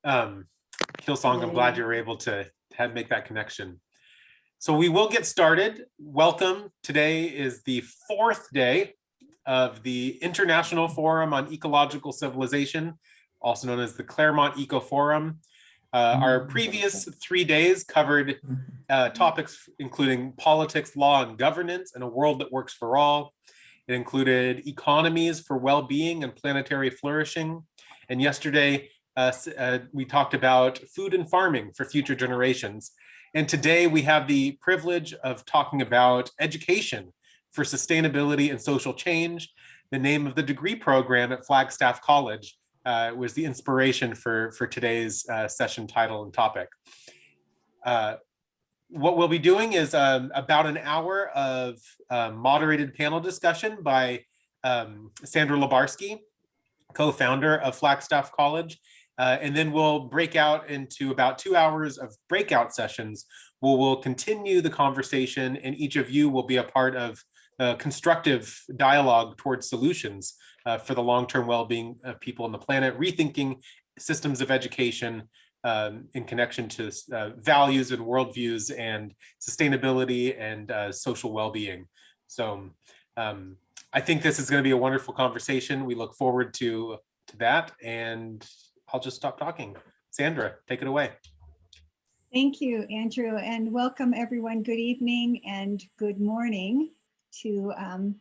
Hillsong, I'm glad you were able to make that connection. So we will get started. Welcome. Today is the 4th day of the International Forum on Ecological Civilization, also known as the Claremont Eco Forum. Our previous 3 days covered topics including politics, law, and governance in a world that works for all. It included economies for well-being and planetary flourishing. And yesterday, we talked about food and farming for future generations. And today we have the privilege of talking about education for sustainability and social change. The name of the degree program at Flagstaff College was the inspiration for today's session title and topic. What we'll be doing is about an hour of moderated panel discussion by Sandra Lubarsky, co-founder of Flagstaff College. And then we'll break out into about 2 hours of breakout sessions where we'll continue the conversation, and each of you will be a part of constructive dialogue towards solutions for the long-term well-being of people on the planet, rethinking systems of education in connection to values and worldviews and sustainability and social well-being. So I think this is going to be a wonderful conversation. We look forward to that, and I'll just stop talking. Sandra, take it away. Thank you, Andrew, and welcome everyone. Good evening and good morning to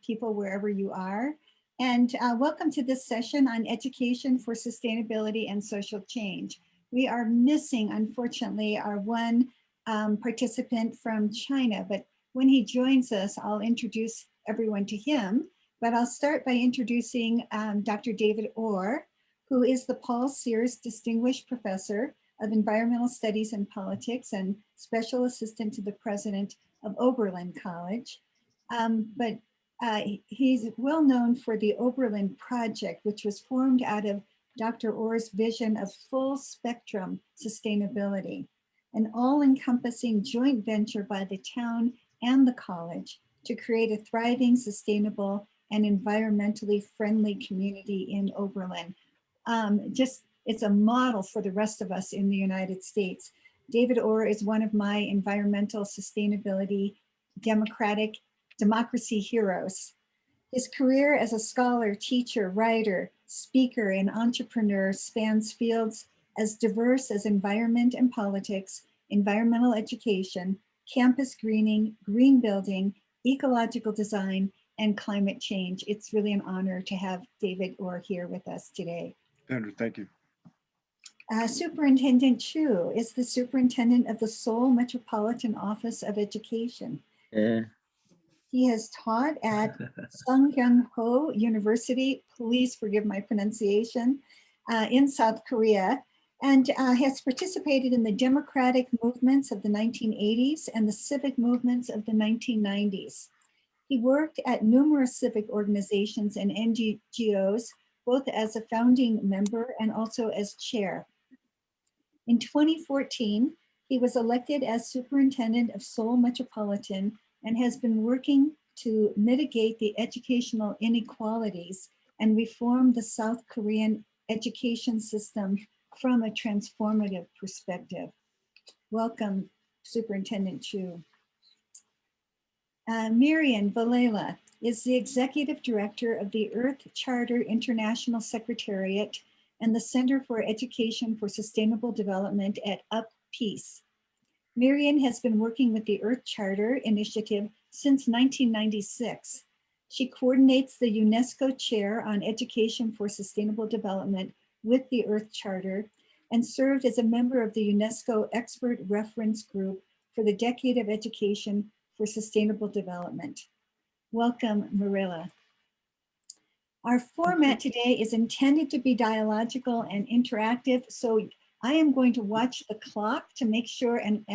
people wherever you are. And welcome to this session on education for sustainability and social change. We are missing, unfortunately, our one participant from China, but when he joins us, I'll introduce everyone to him. But I'll start by introducing Dr. David Orr, who is the Paul Sears Distinguished Professor of Environmental Studies and Politics and Special Assistant to the President of Oberlin College. But he's well known for the Oberlin Project, which was formed out of Dr. Orr's vision of full spectrum sustainability, an all-encompassing joint venture by the town and the college to create a thriving, sustainable, and environmentally friendly community in Oberlin. It's a model for the rest of us in the United States. David Orr is one of my environmental sustainability democracy heroes. His career as a scholar, teacher, writer, speaker, and entrepreneur spans fields as diverse as environment and politics, environmental education, campus greening, green building, ecological design, and climate change. It's really an honor to have David Orr here with us today. Andrew, thank you. Superintendent Chu is the superintendent of the Seoul Metropolitan Office of Education. He has taught at Sungkyunkho University, please forgive my pronunciation, in South Korea, and has participated in the democratic movements of the 1980s and the civic movements of the 1990s. He worked at numerous civic organizations and NGOs, both as a founding member and also as chair. In 2014, he was elected as superintendent of Seoul Metropolitan and has been working to mitigate the educational inequalities and reform the South Korean education system from a transformative perspective. Welcome, Superintendent Chu. Mirian Vilela is the Executive Director of the Earth Charter International Secretariat and the Center for Education for Sustainable Development at Up Peace. Mirian has been working with the Earth Charter Initiative since 1996. She coordinates the UNESCO Chair on Education for Sustainable Development with the Earth Charter and served as a member of the UNESCO Expert Reference Group for the Decade of Education for Sustainable Development. Welcome, Marilla. Our format today is intended to be dialogical and interactive, so I am going to watch the clock to make sure and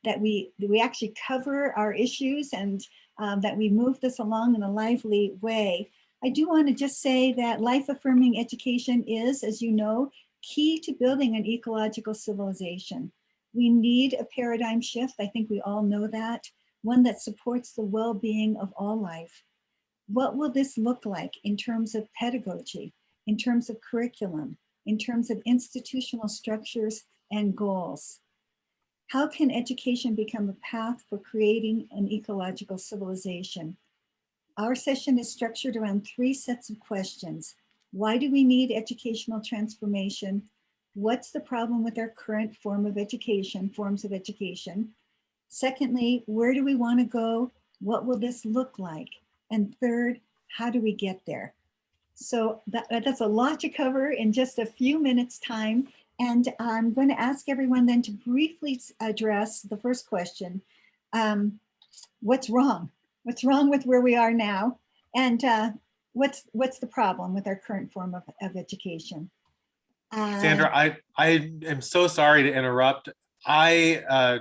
that we actually cover our issues and that we move this along in a lively way. I do want to just say that life-affirming education is, as you know, key to building an ecological civilization. We need a paradigm shift. I think we all know that, one that supports the well-being of all life. What will this look like in terms of pedagogy, in terms of curriculum, in terms of institutional structures and goals? How can education become a path for creating an ecological civilization? Our session is structured around 3 sets of questions. Why do we need educational transformation? What's the problem with our current forms of education? Secondly, where do we want to go? What will this look like? And third, how do we get there? So that's a lot to cover in just a few minutes time. And I'm going to ask everyone then to briefly address the first question. What's wrong? What's wrong with where we are now? And what's the problem with our current form of education? Sandra, I am so sorry to interrupt. I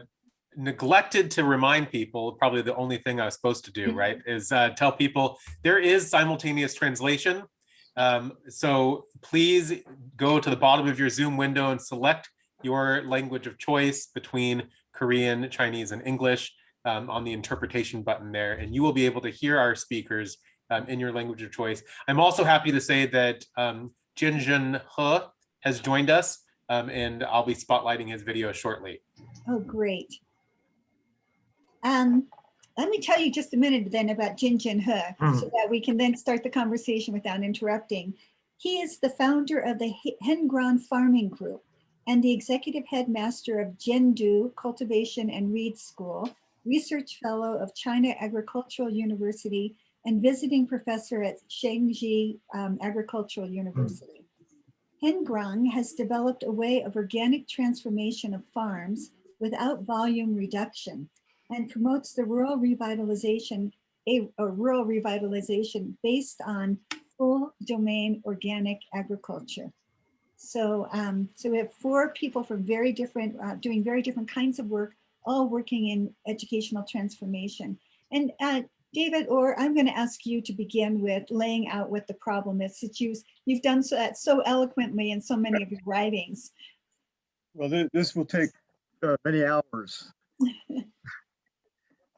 neglected to remind people, probably the only thing I was supposed to do, right, is tell people there is simultaneous translation. So please go to the bottom of your Zoom window and select your language of choice between Korean, Chinese, and English on the interpretation button there, and you will be able to hear our speakers in your language of choice. I'm also happy to say that Jianzeng He has joined us, and I'll be spotlighting his video shortly. Oh, great. Let me tell you just a minute then about Jianzeng He, so that we can then start the conversation without interrupting. He is the founder of the Hengrong Farming Group and the executive headmaster of Jiandu Cultivation and Reed School, research fellow of China Agricultural University, and visiting professor at Shangji Agricultural University. Hengrong has developed a way of organic transformation of farms without volume reduction and promotes the rural revitalization based on full domain organic agriculture. So, so we have 4 people from very different, doing very different kinds of work, all working in educational transformation. And David, or I'm going to ask you to begin with laying out what the problem is, since you've done so eloquently in so many of your writings. Well, this will take many hours.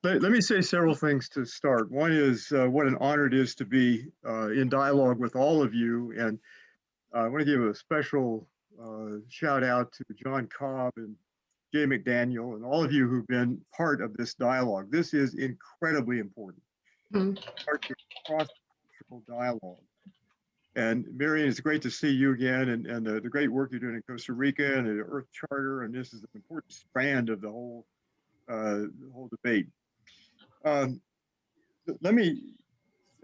Let me say several things to start. One is what an honor it is to be in dialogue with all of you. And I want to give a special shout out to John Cobb and Jay McDaniel and all of you who've been part of this dialogue. This is incredibly important. Part of cross-cultural dialogue. And Mirian, it's great to see you again, and the great work you're doing in Costa Rica and the Earth Charter, and this is an important strand of the whole debate. Let me,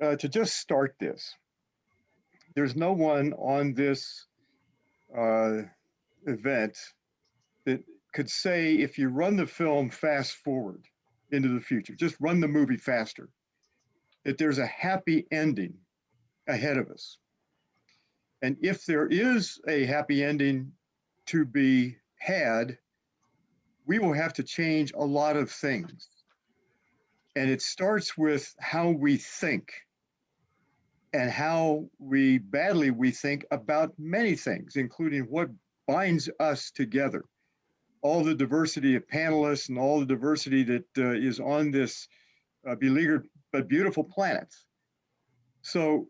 to just start this, there's no one on this event that could say, if you run the film fast forward into the future, just run the movie faster, that there's a happy ending ahead of us. And if there is a happy ending to be had, we will have to change a lot of things. And it starts with how we think and how badly we think about many things, including what binds us together. All the diversity of panelists and all the diversity that is on this beleaguered but beautiful planet. So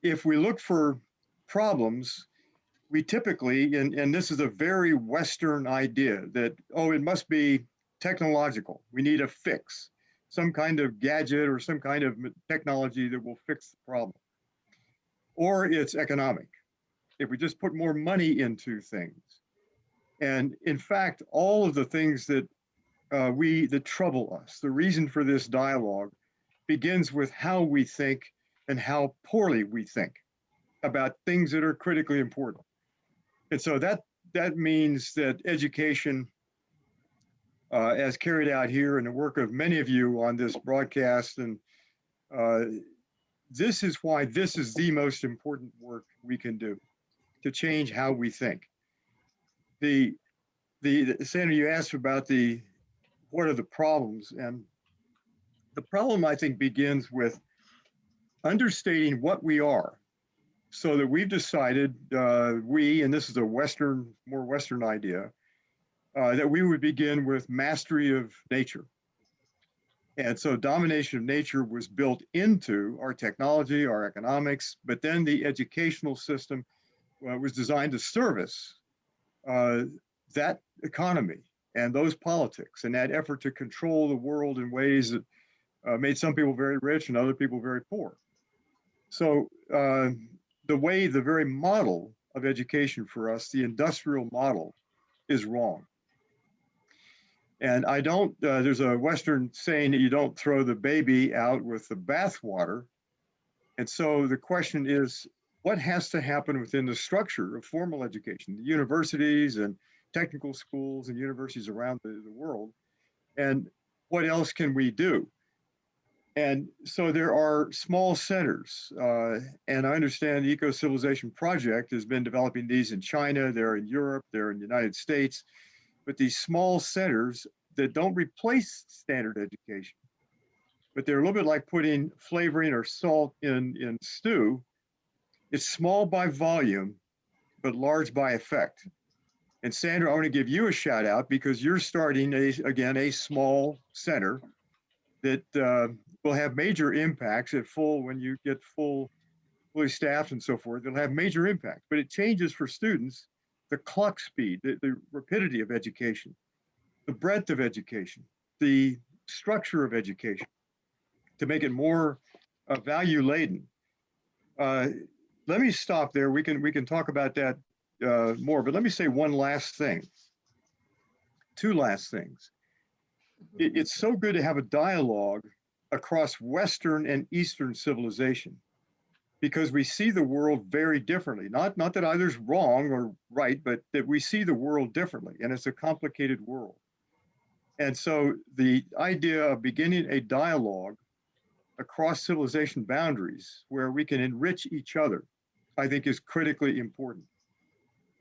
if we look for problems, we typically, and this is a very Western idea that, oh, it must be technological. We need a fix, some kind of gadget or some kind of technology that will fix the problem. Or it's economic, if we just put more money into things. And in fact, all of the things that that trouble us, the reason for this dialogue begins with how we think and how poorly we think about things that are critically important. And so that means that education, as carried out here in the work of many of you on this broadcast, and this is why this is the most important work we can do to change how we think. Sandra, you asked about what are the problems, and the problem, I think, begins with understating what we are, so that we've decided, and this is a more Western idea, that we would begin with mastery of nature. And so domination of nature was built into our technology, our economics, but then the educational system was designed to service that economy and those politics and that effort to control the world in ways that made some people very rich and other people very poor. So the very model of education for us, the industrial model, is wrong. And I don't, there's a Western saying that you don't throw the baby out with the bathwater. And so the question is, what has to happen within the structure of formal education, the universities and technical schools and universities around the world, and what else can we do? And so there are small centers, and I understand the Eco-Civilization Project has been developing these in China, they're in Europe, they're in the United States, but these small centers that don't replace standard education, but they're a little bit like putting flavoring or salt in stew. It's small by volume, but large by effect. And Sandra, I want to give you a shout out because you're starting a small center that will have major impacts when you get fully staffed and so forth. It'll have major impact, but it changes for students the clock speed, the rapidity of education, the breadth of education, the structure of education to make it more value laden. Let me stop there. We can talk about that more, but let me say one last thing. Two last things. It's so good to have a dialogue across Western and Eastern civilization because we see the world very differently. Not that either's wrong or right, but that we see the world differently, and it's a complicated world. And so the idea of beginning a dialogue across civilization boundaries where we can enrich each other, I think is critically important.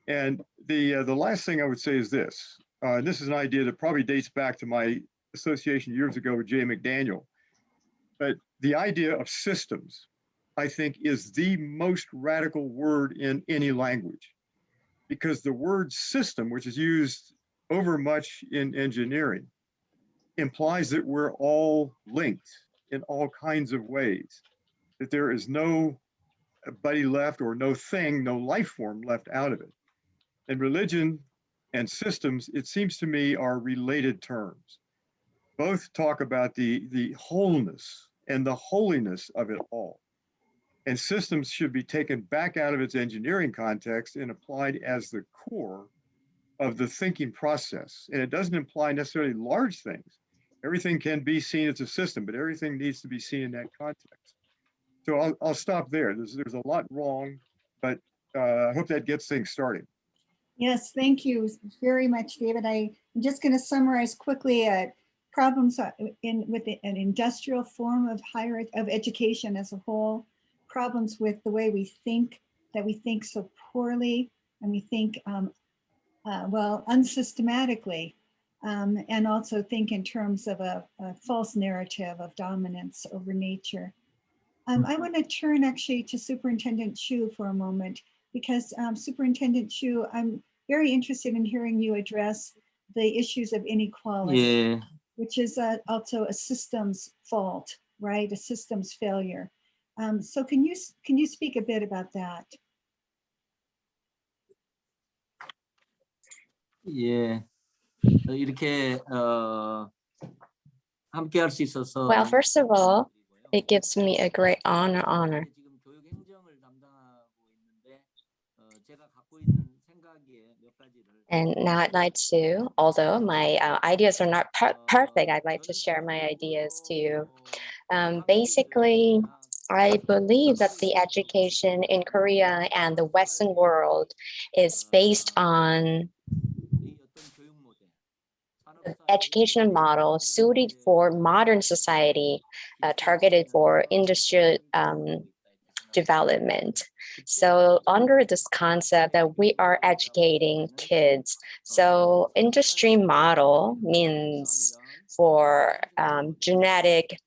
And the last thing I would say is this. This is an idea that probably dates back to my association years ago with Jay McDaniel. But the idea of systems, I think, is the most radical word in any language. Because the word system, which is used over much in engineering, implies that we're all linked in all kinds of ways, that there is no buddy left or no thing, no life form left out of it. And religion and systems, it seems to me, are related terms. Both talk about the wholeness and the holiness of it all. And systems should be taken back out of its engineering context and applied as the core of the thinking process. And it doesn't imply necessarily large things. Everything can be seen as a system, but everything needs to be seen in that context. So I'll stop there. There's a lot wrong, but I hope that gets things started. Yes, thank you very much, David. I'm just going to summarize quickly problems with an industrial form of of education as a whole, problems with the way we think, that we think so poorly, and we think, well, unsystematically, and also think in terms of a false narrative of dominance over nature. I want to turn actually to Superintendent Chu for a moment, because Superintendent Chu, I'm very interested in hearing you address the issues of inequality, which is also a systems fault, right? A systems failure. So can you speak a bit about that? 예, 이렇게 함께 할 수 있어서. Well, first of all, it gives me a great honor. And now I'd like to, although my ideas are not perfect, I'd like to share my ideas to you. Basically, I believe that the education in Korea and the Western world is based on educational model suited for modern society, targeted for industrial development. So under this concept that we are educating kids, so industry model means for genetic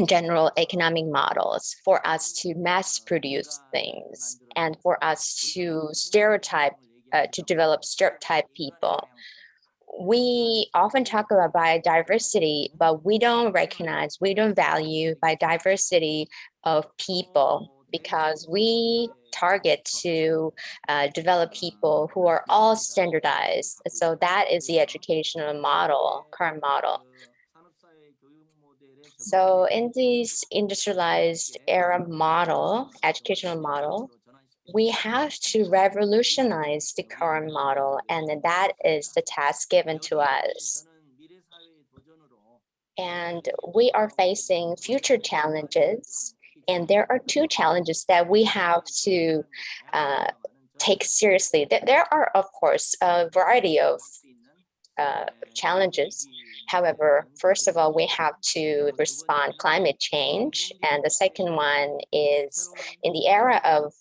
general economic models for us to mass produce things and for us to develop stereotype people. We often talk about biodiversity, but we don't value biodiversity of people because we target to develop people who are all standardized. So that is the educational model, current model. So in this industrialized era model, educational model, we have to revolutionize the current model, and that is the task given to us. And we are facing future challenges, and there are two challenges that we have to take seriously. There are, of course, a variety of challenges. However, first of all, we have to respond climate change. And the second one is in the era of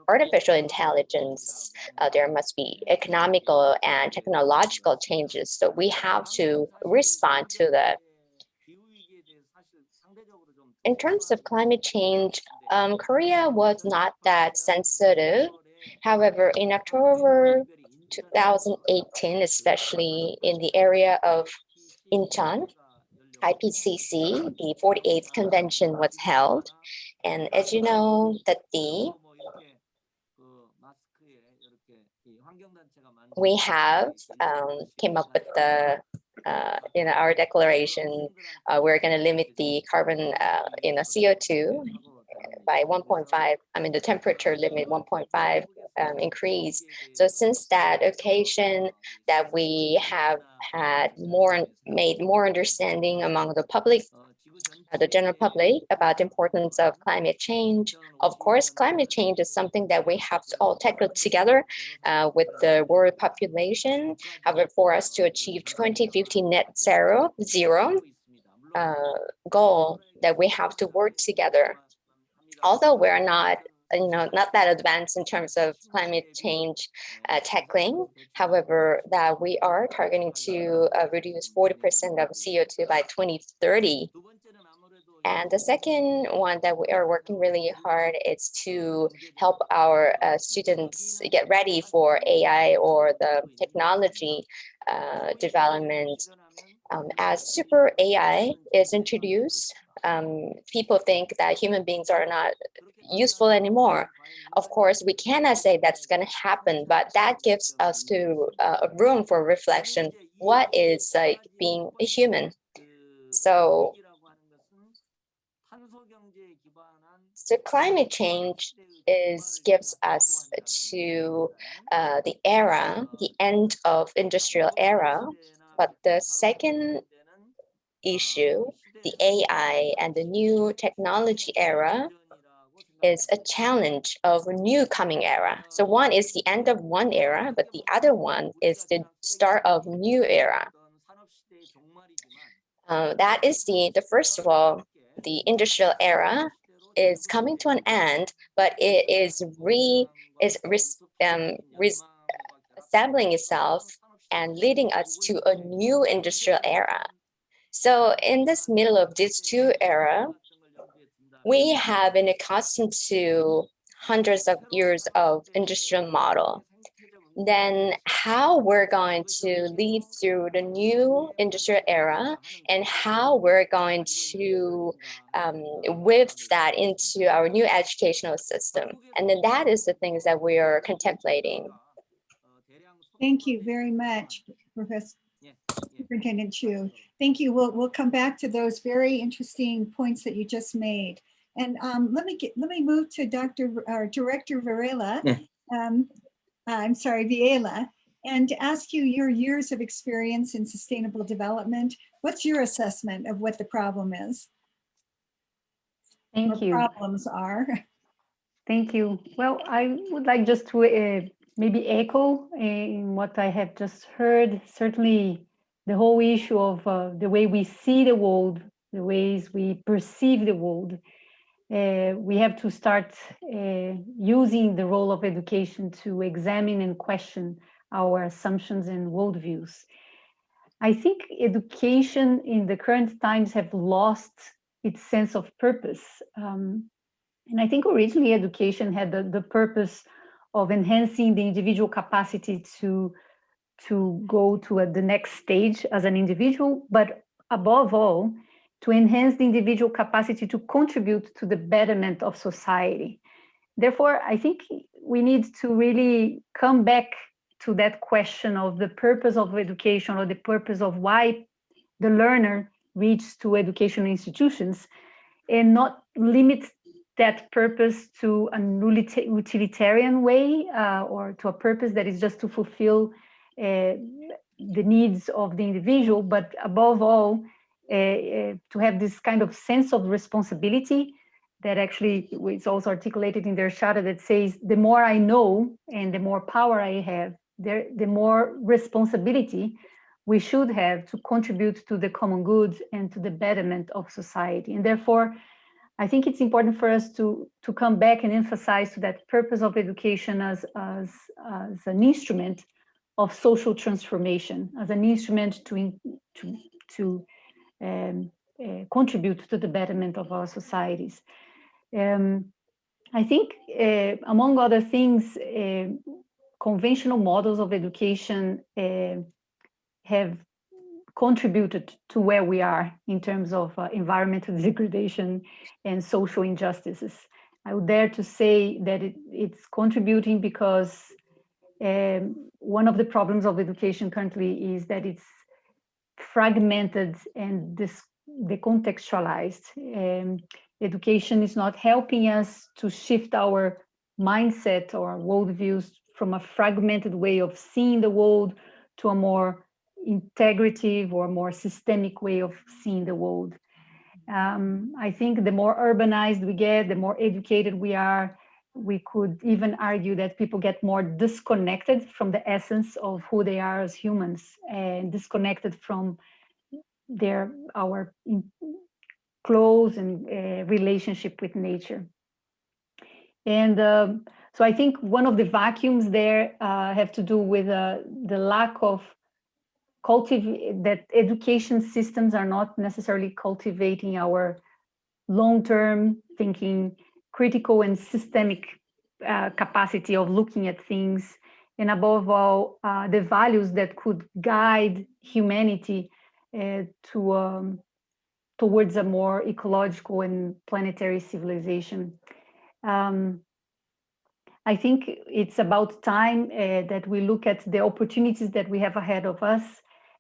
artificial intelligence, there must be economical and technological changes. So we have to respond to that. In terms of climate change, Korea was not that sensitive. However, in October 2018, especially in the area of Incheon, IPCC, the 48th convention was held. And as you know, that we have came up with the our declaration. We're going to limit the carbon CO2 by 1.5. I mean the temperature limit 1.5 increase. So since that occasion, that we have had made more understanding among the public, the general public, about the importance of climate change. Of course, climate change is something that we have to all tackle together with the world population. However, for us to achieve 2050 net zero goal, that we have to work together. Although we're not that advanced in terms of climate change tackling. However, that we are targeting to reduce 40% of CO2 by 2030. And the second one that we are working really hard is to help our students get ready for AI or the technology development. As super AI is introduced, people think that human beings are not useful anymore. Of course, we cannot say that's going to happen, but that gives us to a room for reflection. What is like being a human? So climate change gives us to the end of industrial era. But the second issue, the AI and the new technology era, is a challenge of a new coming era. So one is the end of one era, but the other one is the start of new era. That is the first of all, the industrial era is coming to an end, but it is assembling itself and leading us to a new industrial era. So in this middle of these two eras, we have been accustomed to hundreds of years of industrial model. Then how we're going to lead through the new industrial era and how we're going to whip that into our new educational system. And then that is the things that we are contemplating. Thank you very much, Professor Superintendent Chu. Thank you. We'll come back to those very interesting points that you just made. And let me move to Director Vilela. I'm sorry, Vilela, and to ask you your years of experience in sustainable development. What's your assessment of what the problem is? Thank you. Problems are. Thank you. Well, I would like just to maybe echo in what I have just heard. Certainly, the whole issue of the way we see the world, the ways we perceive the world. We have to start using the role of education to examine and question our assumptions and worldviews. I think education in the current times have lost its sense of purpose. And I think originally education had the purpose of enhancing the individual capacity to go to the next stage as an individual, but above all, to enhance the individual capacity to contribute to the betterment of society. Therefore, I think we need to really come back to that question of the purpose of education, or the purpose of why the learner reaches to educational institutions, and not limit that purpose to a utilitarian way, or to a purpose that is just to fulfill the needs of the individual, but above all, to have this kind of sense of responsibility that actually is also articulated in their charter, that says, the more I know and the more power I have, the more responsibility we should have to contribute to the common good and to the betterment of society. And therefore, I think it's important for us to come back and emphasize to that purpose of education as an instrument of social transformation, as an instrument to contribute to the betterment of our societies. I think, among other things, conventional models of education have contributed to where we are in terms of environmental degradation and social injustices. I would dare to say that it's contributing because one of the problems of education currently is that it's fragmented and decontextualized. Education is not helping us to shift our mindset or worldviews from a fragmented way of seeing the world to a more integrative or more systemic way of seeing the world. I think the more urbanized we get, the more educated we are, we could even argue that people get more disconnected from the essence of who they are as humans, and disconnected from our close and relationship with nature. And so I think one of the vacuums there have to do with the lack of that education systems are not necessarily cultivating our long-term thinking, critical and systemic capacity of looking at things, and above all, the values that could guide humanity towards a more ecological and planetary civilization. I think it's about time that we look at the opportunities that we have ahead of us.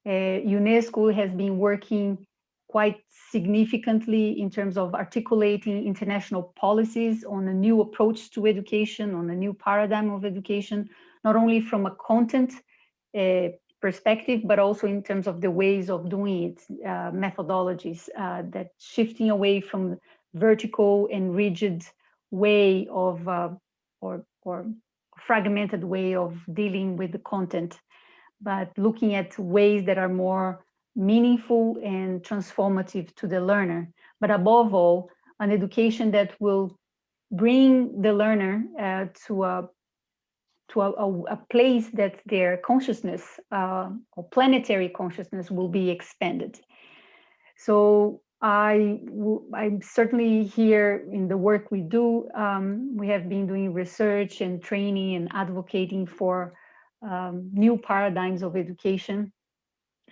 UNESCO has been working quite significantly in terms of articulating international policies on a new approach to education, on a new paradigm of education, not only from a content perspective, but also in terms of the ways of doing it, methodologies, that shifting away from vertical and rigid way of, or fragmented way of dealing with the content, but looking at ways that are more meaningful and transformative to the learner. But above all, an education that will bring the learner to a place that their consciousness, or planetary consciousness, will be expanded. So I'm certainly here in the work we do. We have been doing research and training and advocating for new paradigms of education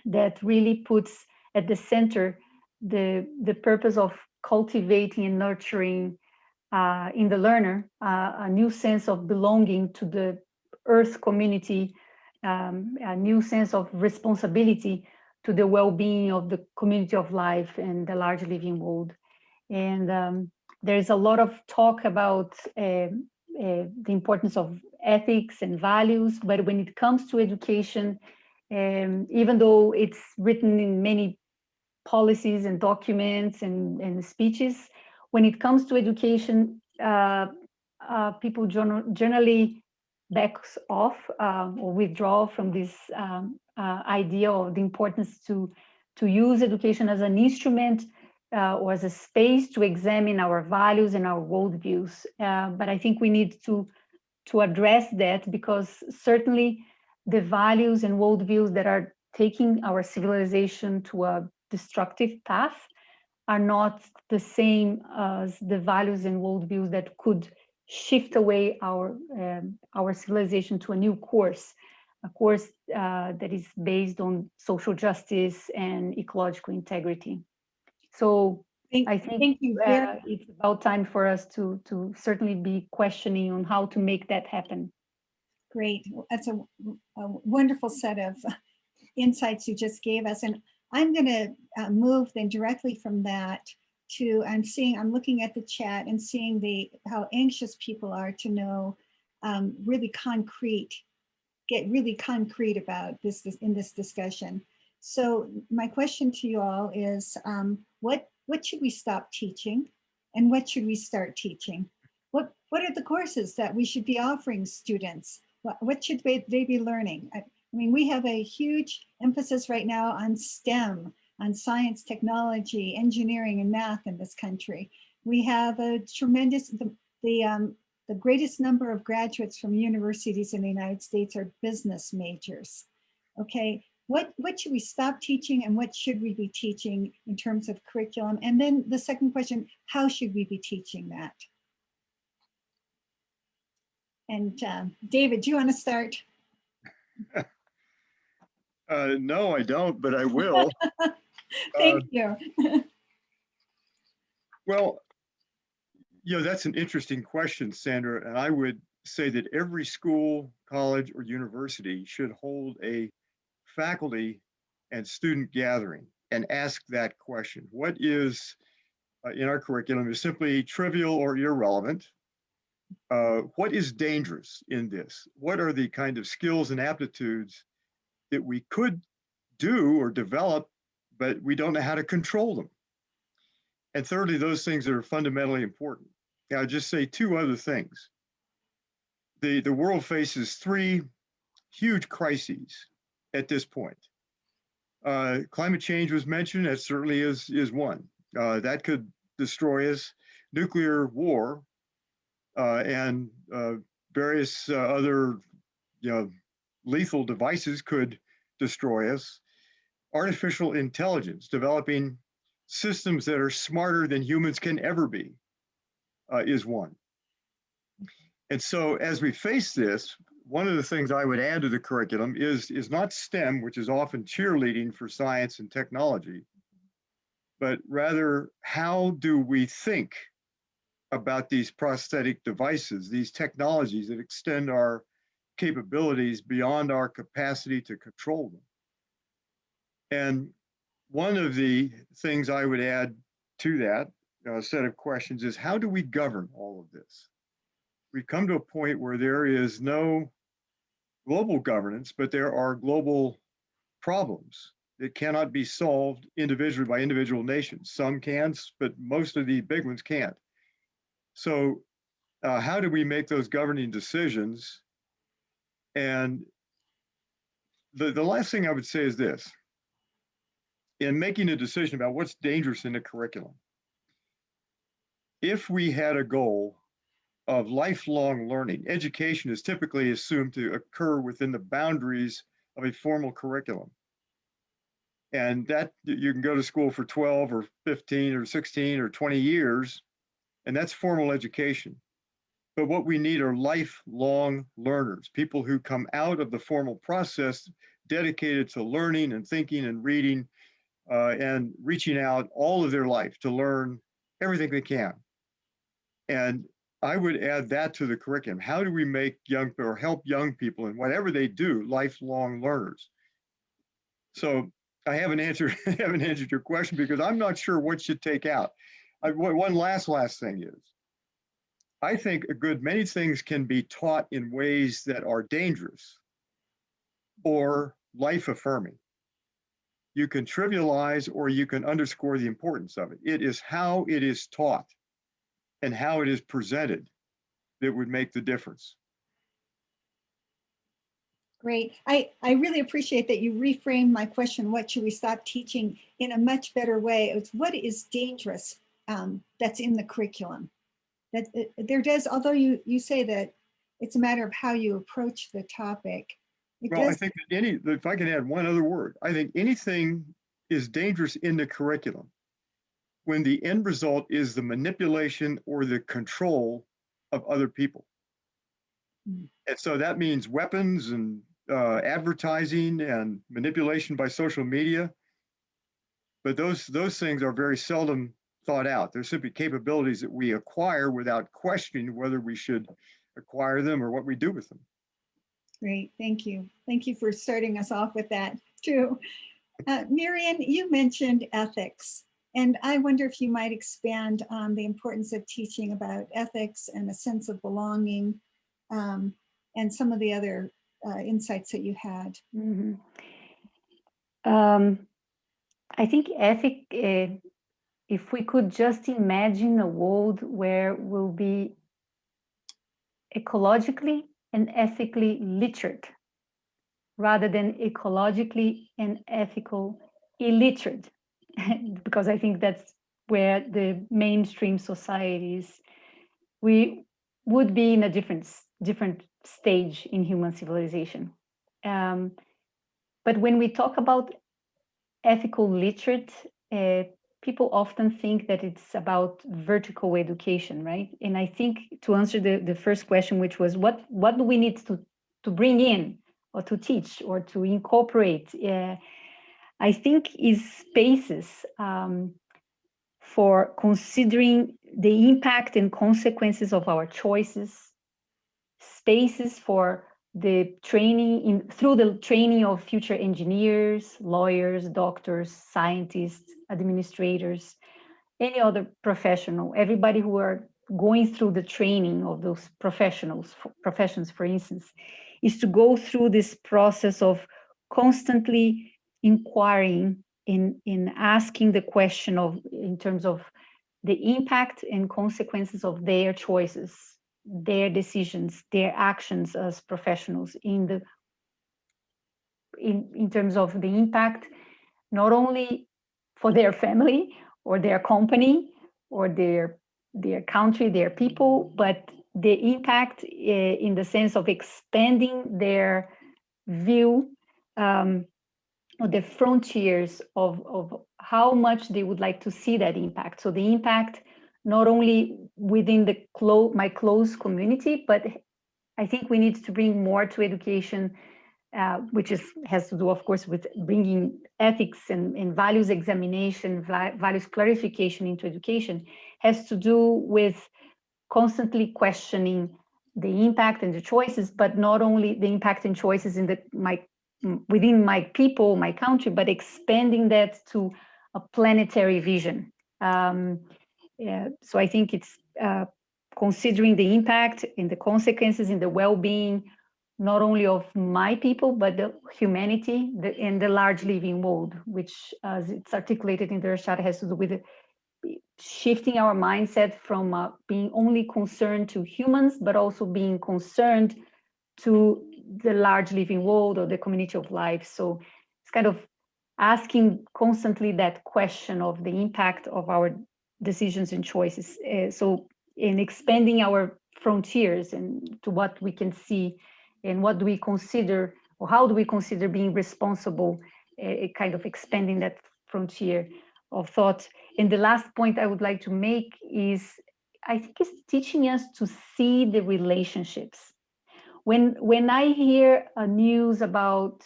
that really puts at the center the purpose of cultivating and nurturing in the learner a new sense of belonging to the Earth community, a new sense of responsibility to the well-being of the community of life and the large living world. And there's a lot of talk about the importance of ethics and values, but when it comes to education, even though it's written in many policies and documents and speeches, when it comes to education, people generally backs off or withdraw from this idea of the importance to use education as an instrument or as a space to examine our values and our worldviews. But I think we need to address that, because certainly the values and worldviews that are taking our civilization to a destructive path are not the same as the values and worldviews that could shift away our civilization to a new course, a course that is based on social justice and ecological integrity. So I think Thank you very it's about time for us to certainly be questioning on how to make that happen. great. That's a wonderful set of insights you just gave us. And I'm going to move then directly from that to, I'm looking at the chat and seeing how anxious people are to know get really concrete about this in this discussion. So my question to you all is, what should we stop teaching and what should we start teaching? What are the courses that we should be offering students? What should they be learning? I mean, we have a huge emphasis right now on STEM, on science, technology, engineering, and math in this country. We have a tremendous, the greatest number of graduates from universities in the United States are business majors. Okay, what should we stop teaching and what should we be teaching in terms of curriculum? And then the second question, how should we be teaching that? And David, do you want to start? No, I don't, but I will. Thank you. Well, that's an interesting question, Sandra. And I would say that every school, college, or university should hold a faculty and student gathering and ask that question. What is in our curriculum is simply trivial or irrelevant? What is dangerous in this? What are the kind of skills and aptitudes that we could do or develop, but we don't know how to control them? And thirdly, those things that are fundamentally important. Now, I'll just say two other things. The world faces three huge crises at this point. Climate change was mentioned. That certainly is one. That could destroy us. Nuclear war and various other lethal devices could destroy us. Artificial intelligence, developing systems that are smarter than humans can ever be, is one. And so as we face this, one of the things I would add to the curriculum is not STEM, which is often cheerleading for science and technology, but rather how do we think about these prosthetic devices, these technologies that extend our capabilities beyond our capacity to control them. And one of the things I would add to that set of questions is how do we govern all of this? We've come to a point where there is no global governance, but there are global problems that cannot be solved individually by individual nations. Some can, but most of the big ones can't. So how do we make those governing decisions? And the last thing I would say is this. In making a decision about what's dangerous in the curriculum, if we had a goal of lifelong learning, education is typically assumed to occur within the boundaries of a formal curriculum. And that you can go to school for 12 or 15 or 16 or 20 years, and that's formal education. But what we need are lifelong learners, people who come out of the formal process dedicated to learning and thinking and reading and reaching out all of their life to learn everything they can. And I would add that to the curriculum. How do we make help young people in whatever they do, lifelong learners? So I haven't answered your question because I'm not sure what should take out. One last thing is, I think a good many things can be taught in ways that are dangerous or life affirming. You can trivialize or you can underscore the importance of it. It is how it is taught and how it is presented that would make the difference. Great. I really appreciate that you reframed my question, what should we stop teaching, in a much better way. It's what is dangerous that's in the curriculum. That there does, although you say that it's a matter of how you approach the topic. I think that if I can add one other word, I think anything is dangerous in the curriculum when the end result is the manipulation or the control of other people. Mm. And so that means weapons and advertising and manipulation by social media. But those things are very seldom thought out. They're simply capabilities that we acquire without questioning whether we should acquire them or what we do with them. Great, thank you. Thank you for starting us off with that too. Mirian, you mentioned ethics, and I wonder if you might expand on the importance of teaching about ethics and a sense of belonging, and some of the other insights that you had. Mhm. I think ethic, if we could just imagine a world where we'll be ecologically and ethically literate, rather than ecologically and ethical illiterate, because I think that's where the mainstream societies, we would be in a different stage in human civilization. But when we talk about ethical literate, people often think that it's about vertical education, right? And I think to answer the first question, which was what do we need to bring in or to teach or to incorporate, I think is spaces for considering the impact and consequences of our choices, spaces for the training through the training of future engineers, lawyers, doctors, scientists, administrators, any other professional, everybody who are going through the training of those professions, for instance, is to go through this process of constantly inquiring in asking the question of, in terms of the impact and consequences of their choices, their decisions, their actions as professionals in terms of the impact, not only for their family or their company or their country, their people, but the impact in the sense of expanding their view, or the frontiers of how much they would like to see that impact. So the impact not only within my close community, but I think we need to bring more to education, which has to do, of course, with bringing ethics and values examination, values clarification into education, has to do with constantly questioning the impact and the choices, but not only the impact and choices within my people, my country, but expanding that to a planetary vision. So I think it's considering the impact and the consequences in the well-being, not only of my people, but the humanity and the large living world, which, as it's articulated in the Rashad, has to do with shifting our mindset from being only concerned to humans, but also being concerned to the large living world or the community of life. So it's kind of asking constantly that question of the impact of our decisions and choices. So in expanding our frontiers and to what we can see and what do we consider, or how do we consider being responsible, kind of expanding that frontier of thought. And the last point I would like to make is, I think it's teaching us to see the relationships. When I hear news about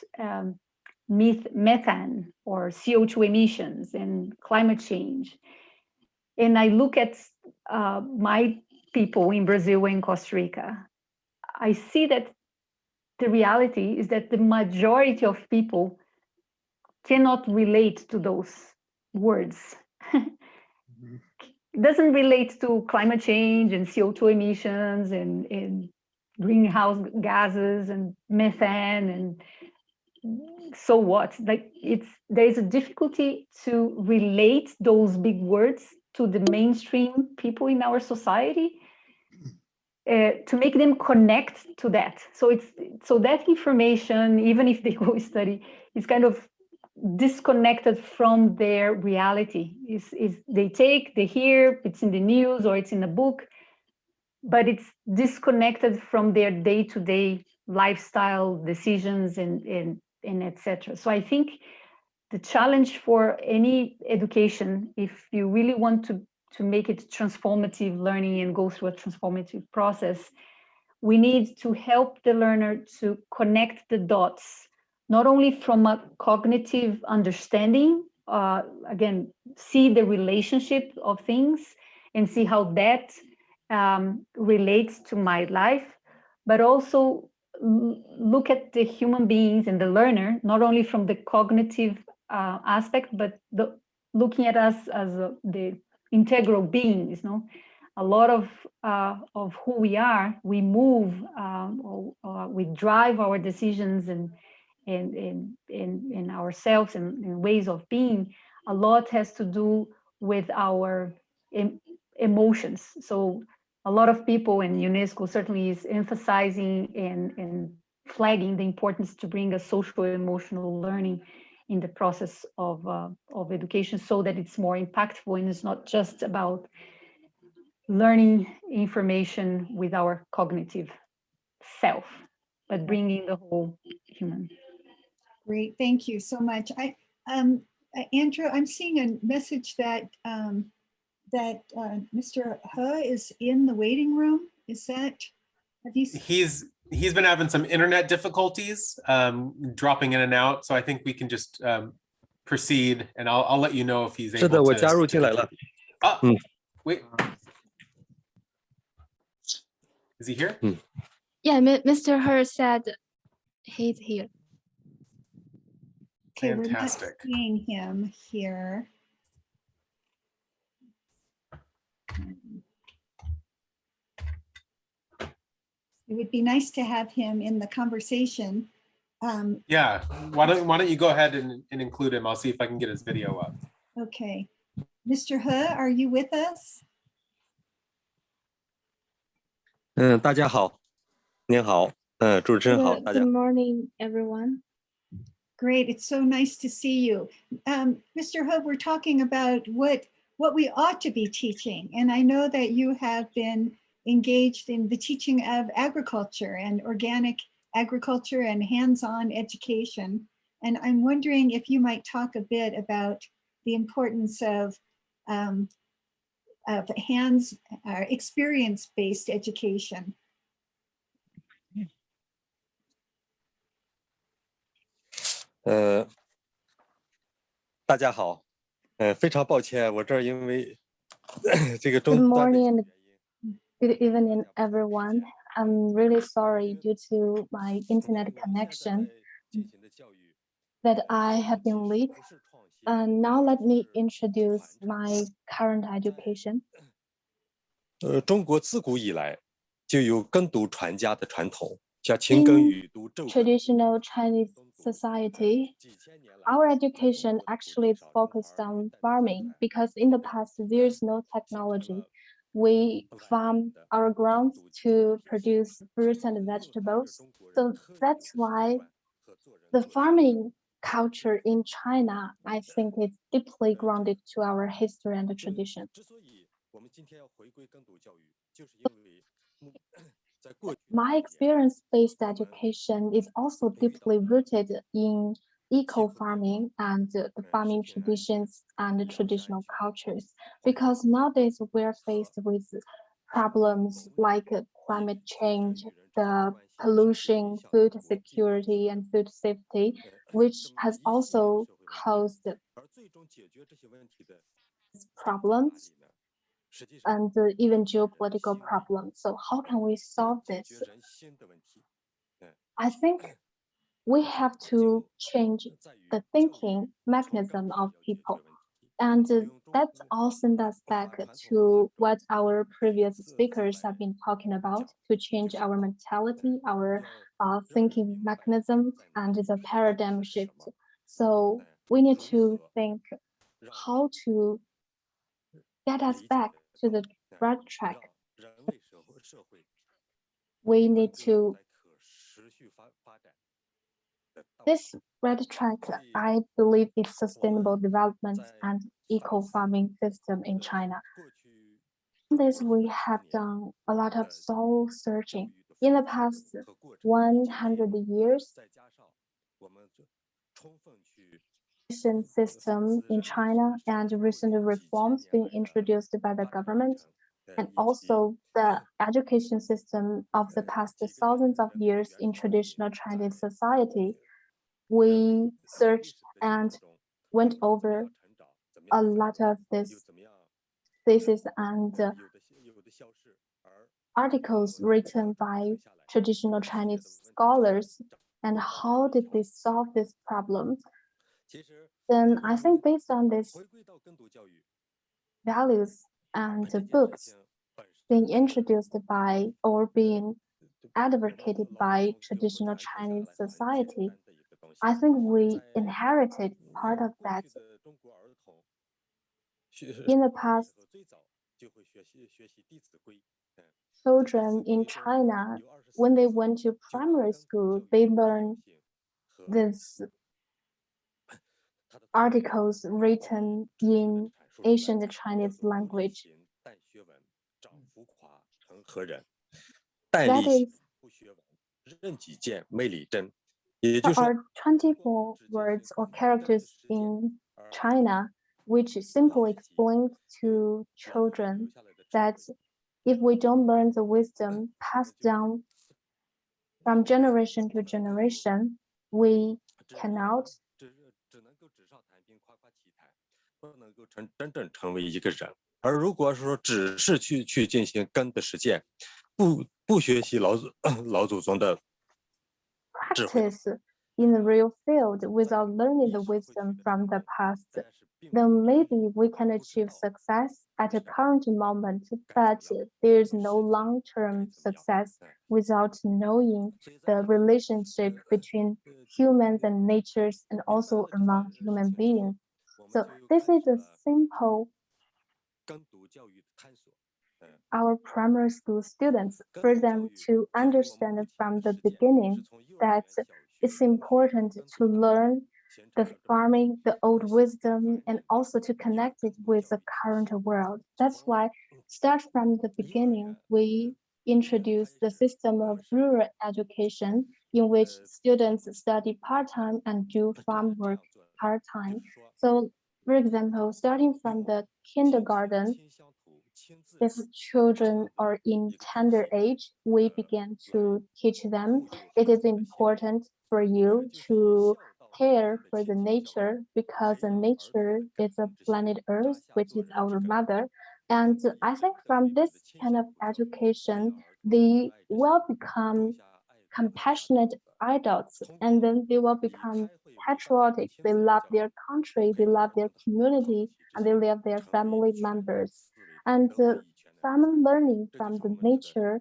methane or CO2 emissions and climate change, and I look at my people in Brazil and Costa Rica, I see that the reality is that the majority of people cannot relate to those words. It doesn't relate to climate change and CO2 emissions and greenhouse gases and methane, and so what? Like, there's a difficulty to relate those big words to the mainstream people in our society, to make them connect to that. So that information, even if they go study, is kind of disconnected from their reality. They hear, it's in the news or it's in a book, but it's disconnected from their day-to-day lifestyle decisions and etc. So I think the challenge for any education, if you really want to make it transformative learning and go through a transformative process, we need to help the learner to connect the dots, not only from a cognitive understanding, again, see the relationship of things and see how that relates to my life, but also look at the human beings and the learner, not only from the cognitive aspect, but looking at us as the integral beings. A lot of who we are, we move, we drive our decisions and ourselves and ways of being. A lot has to do with our emotions. So a lot of people, and UNESCO certainly is emphasizing and flagging the importance to bring a social emotional learning in the process of education, so that it's more impactful and it's not just about learning information with our cognitive self, but bringing the whole human. Great, thank you so much. Andrew, I'm seeing a message that Mr. He is in the waiting room. Is that, have you? He's been having some internet difficulties, dropping in and out. So I think we can just proceed, and I'll let you know if he's able to. 是的，我加入进来了。Wait. Is he here? Yeah, Mr. He said he's here. Okay, Fantastic. we're not seeing him here. It would be nice to have him in the conversation. Yeah, why don't you go ahead and include him? I'll see if I can get his video up. Okay, Mr. He, are you with us? 大家好，您好，主持人好，大家。 Good morning, everyone. Great, it's so nice to see you. Mr. He, we're talking about what we ought to be teaching. And I know that you have been engaged in the teaching of agriculture and organic agriculture and hands-on education. And I'm wondering if you might talk a bit about the importance of experience-based education. 大家好，非常抱歉，我这儿因为这个 Good 中断的 morning and good evening, everyone. I'm really sorry due to my internet connection that I have been late. And now let me introduce my current education. 中国自古以来就有耕读传家的传统，像勤耕雨读昼耕。 Traditional Chinese society, our education actually is focused on farming because in the past there's no technology. We farm our grounds to produce fruits and vegetables. So that's why the farming culture in China, I think, is deeply grounded to our history and tradition. My experience-based education is also deeply rooted in eco-farming and the farming traditions and the traditional cultures, because nowadays we're faced with problems like climate change, the pollution, food security, and food safety, which has also caused problems and even geopolitical problems. So how can we solve this? I think we have to change the thinking mechanism of people. And that all sends us back to what our previous speakers have been talking about, to change our mentality, our thinking mechanism, and the paradigm shift. So we need to think how to get us back to the right track. We need to. This red track, I believe, is sustainable development and eco-farming system in China. In this, we have done a lot of soul searching. In the past 100 years, system in China and recent reforms being introduced by the government, and also the education system of the past thousands of years in traditional Chinese society, we searched and went over a lot of this thesis and articles written by traditional Chinese scholars, and how did they solve this problem? Then I think based on these values and books being introduced by or being advocated by traditional Chinese society, I think we inherited part of that. In the past, children in China, when they went to primary school, they learned these articles written in ancient Chinese language. That is, there are 24 words or characters in China which simply explain to children that if we don't learn the wisdom passed down from generation to generation, we cannot practice in the real field without learning the wisdom from the past, then maybe we can achieve success at a current moment, but there is no long-term success without knowing the relationship between humans and natures and also among human beings. So this is a simple our primary school students for them to understand from the beginning that it's important to learn the farming, the old wisdom, and also to connect it with the current world. That's why, start from the beginning, we introduce the system of rural education in which students study part-time and do farm work part-time. So, for example, starting from the kindergarten, if children are in tender age, we begin to teach them it is important for you to care for the nature because the nature is a planet Earth, which is our mother. And I think from this kind of education, they will become compassionate adults, and then they will become patriotic. They love their country, they love their community, and they love their family members. And from learning from the nature,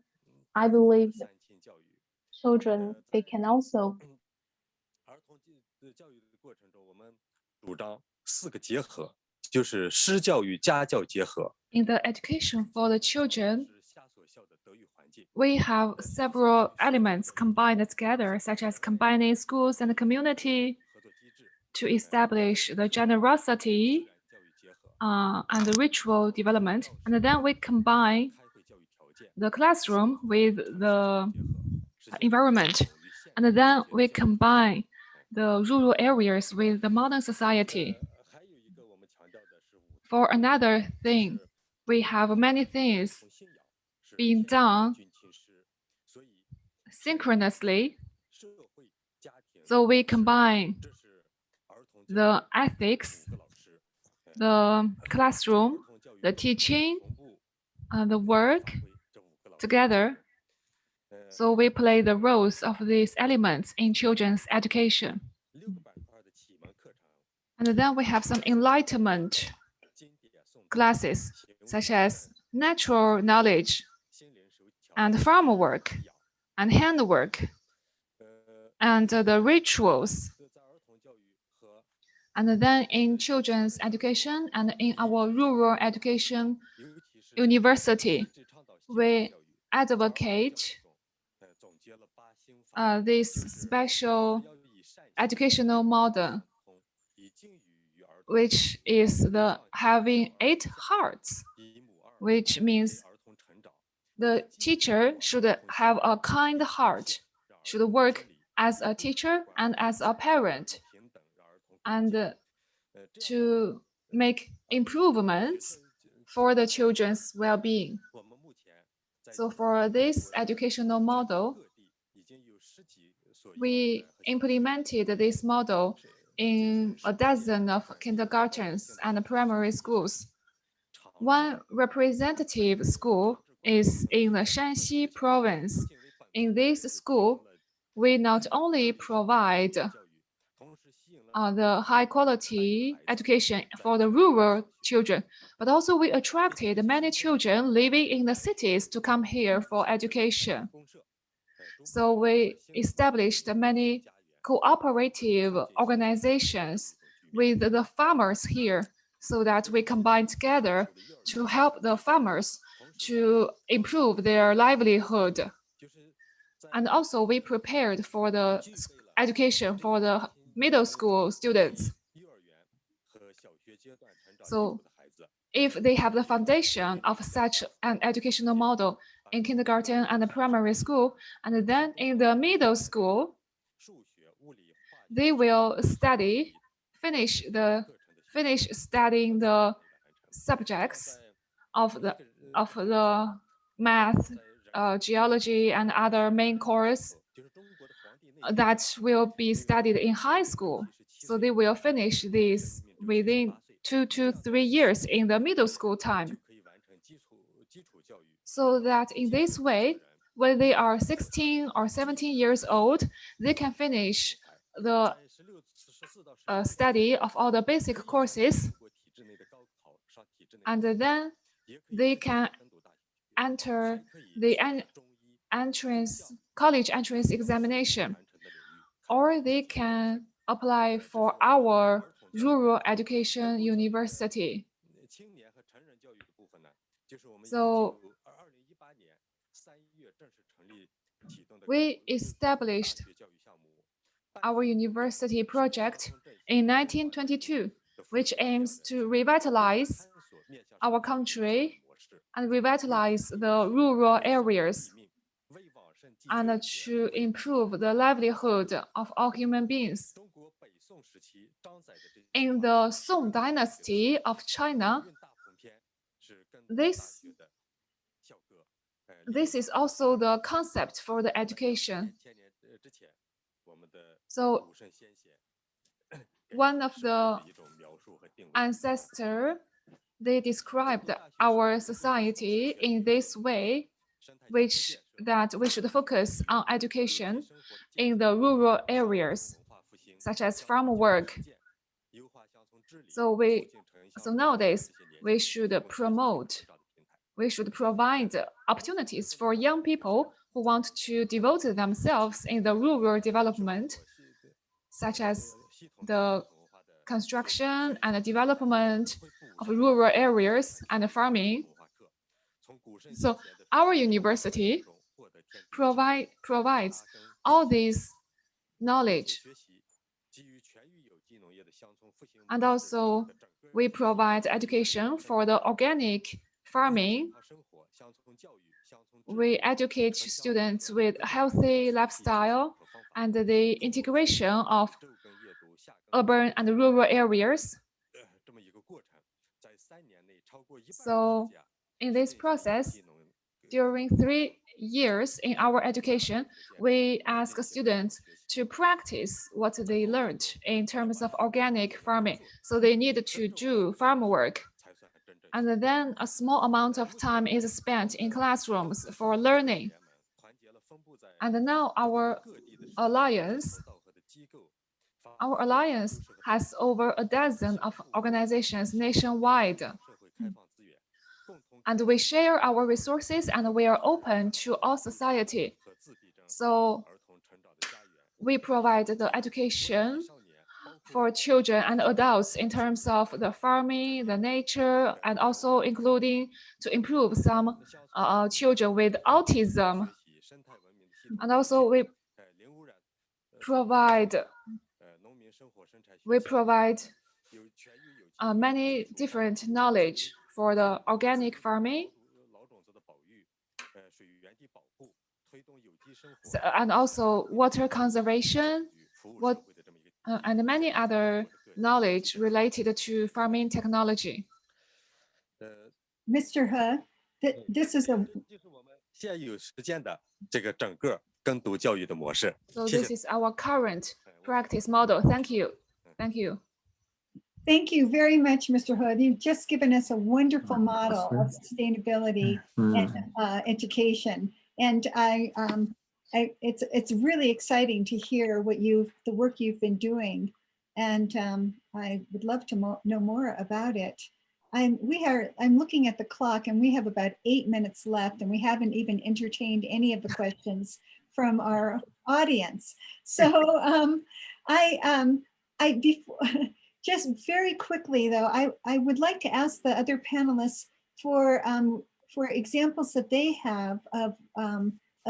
I believe children, they can also in the education for the children, we have several elements combined together, such as combining schools and the community to establish the generosity and the ritual development. And then we combine the classroom with the environment. And then we combine the rural areas with the modern society. For another thing, we have many things being done synchronously. So we combine the ethics, the classroom, the teaching, and the work together. So we play the roles of these elements in children's education. And then we have some enlightenment classes, such as natural knowledge and farm work and handwork and the rituals. And then in children's education and in our rural education university, we advocate this special educational model, which is the having 8 hearts, which means the teacher should have a kind heart, should work as a teacher and as a parent, and to make improvements for the children's well-being. So for this educational model, we implemented this model in a dozen of kindergartens and primary schools. One representative school is in the Shanxi province. In this school, we not only provide the high quality education for the rural children, but also we attracted many children living in the cities to come here for education. So we established many cooperative organizations with the farmers here so that we combine together to help the farmers to improve their livelihood. And also we prepared for the education for the middle school students. So if they have the foundation of such an educational model in kindergarten and primary school, and then in the middle school, they will finish studying the subjects of the math, geology, and other main course that will be studied in high school. So they will finish this within 2 to 3 years in the middle school time. So that in this way, when they are 16 or 17 years old, they can finish the study of all the basic courses, and then they can enter the college entrance examination, or they can apply for our rural education university. So we established our university project in 1922, which aims to revitalize our country and revitalize the rural areas and to improve the livelihood of all human beings. In the Song Dynasty of China, this is also the concept for the education. So one of the ancestors, they described our society in this way, that we should focus on education in the rural areas, such as farm work. So nowadays, we should provide opportunities for young people who want to devote themselves in the rural development, such as the construction and the development of rural areas and farming. So our university provides all this knowledge. And also, we provide education for the organic farming. We educate students with a healthy lifestyle and the integration of urban and rural areas. So in this process, during 3 years in our education, we ask students to practice what they learned in terms of organic farming. So they need to do farm work. And then a small amount of time is spent in classrooms for learning. And now our alliance has over a dozen of organizations nationwide. And we share our resources and we are open to all society. So we provide the education for children and adults in terms of the farming, the nature, and also including to improve some children with autism. And also we provide many different knowledge for the organic farming. And also water conservation, and many other knowledge related to farming technology. Mr. He, this is a... So this is our current practice model. Thank you. Thank you. Thank you very much, Mr. Hood. You've just given us a wonderful model of sustainability and education. And it's really exciting to hear what the work you've been doing. And I would love to know more about it. I'm looking at the clock and we have about 8 minutes left and we haven't even entertained any of the questions from our audience. So just very quickly though, I would like to ask the other panelists for examples that they have of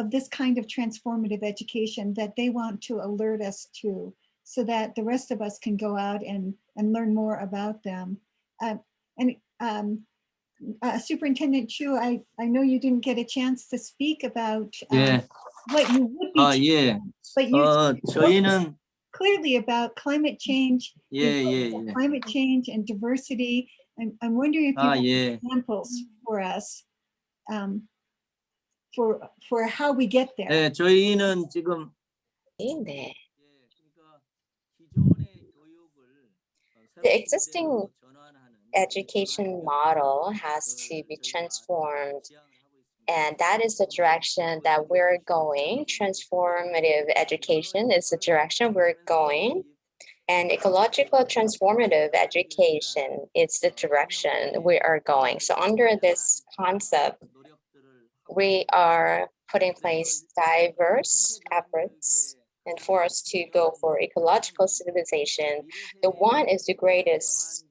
this kind of transformative education that they want to alert us to, so that the rest of us can go out and learn more about them. Superintendent Chu, I know you didn't get a chance to speak about what you would be teaching, but you 저희는 clearly about climate change, climate change and diversity. I'm wondering if you have examples for us for how we get there. 네, 저희는 지금 네. The existing education model has to be transformed, and that is the direction that we're going. Transformative education is the direction we're going, and ecological transformative education is the direction we are going. So under this concept, we are putting in place diverse efforts. And for us to go for ecological civilization, the one is the greatest.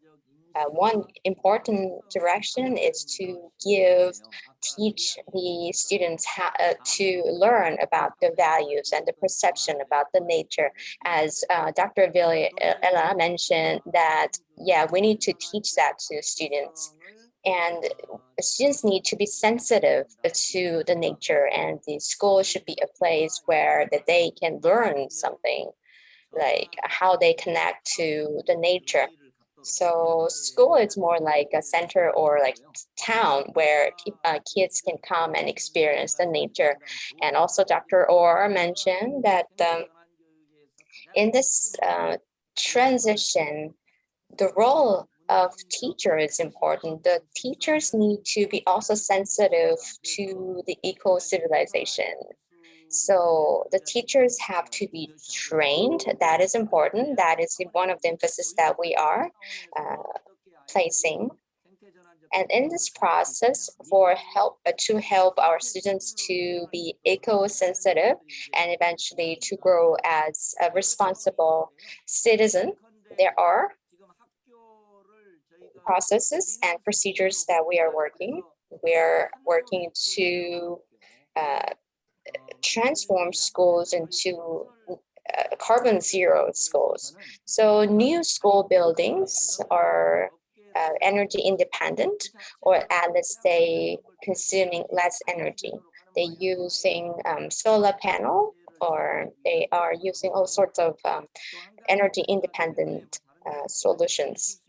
One important direction is to teach the students how to learn about the values and the perception about the nature. As Dr. Vilela mentioned that, we need to teach that to students. And students need to be sensitive to the nature, and the school should be a place where that they can learn something, like how they connect to the nature. So school is more like a center or like town where kids can come and experience the nature. And also Dr. Orr mentioned that in this transition, the role of teacher is important. The teachers need to be also sensitive to the eco-civilization. So the teachers have to be trained. That is important. That is one of the emphasis that we are placing. And in this process, to help our students to be eco-sensitive and eventually to grow as a responsible citizen, there are processes and procedures that we are working. We are working to transform schools into carbon zero schools. So new school buildings are energy independent, or at least they consuming less energy. They're using solar panel, or they are using all sorts of energy independent solutions.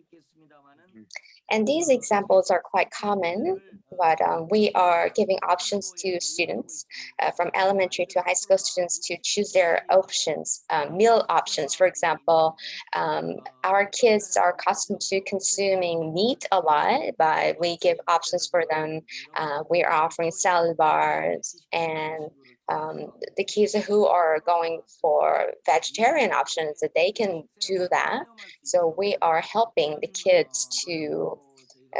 And these examples are quite common, but we are giving options to students from elementary to high school students to choose their options, meal options. For example, our kids are accustomed to consuming meat a lot, but we give options for them. We are offering salad bars, and the kids who are going for vegetarian options, that they can do that. So we are helping the kids to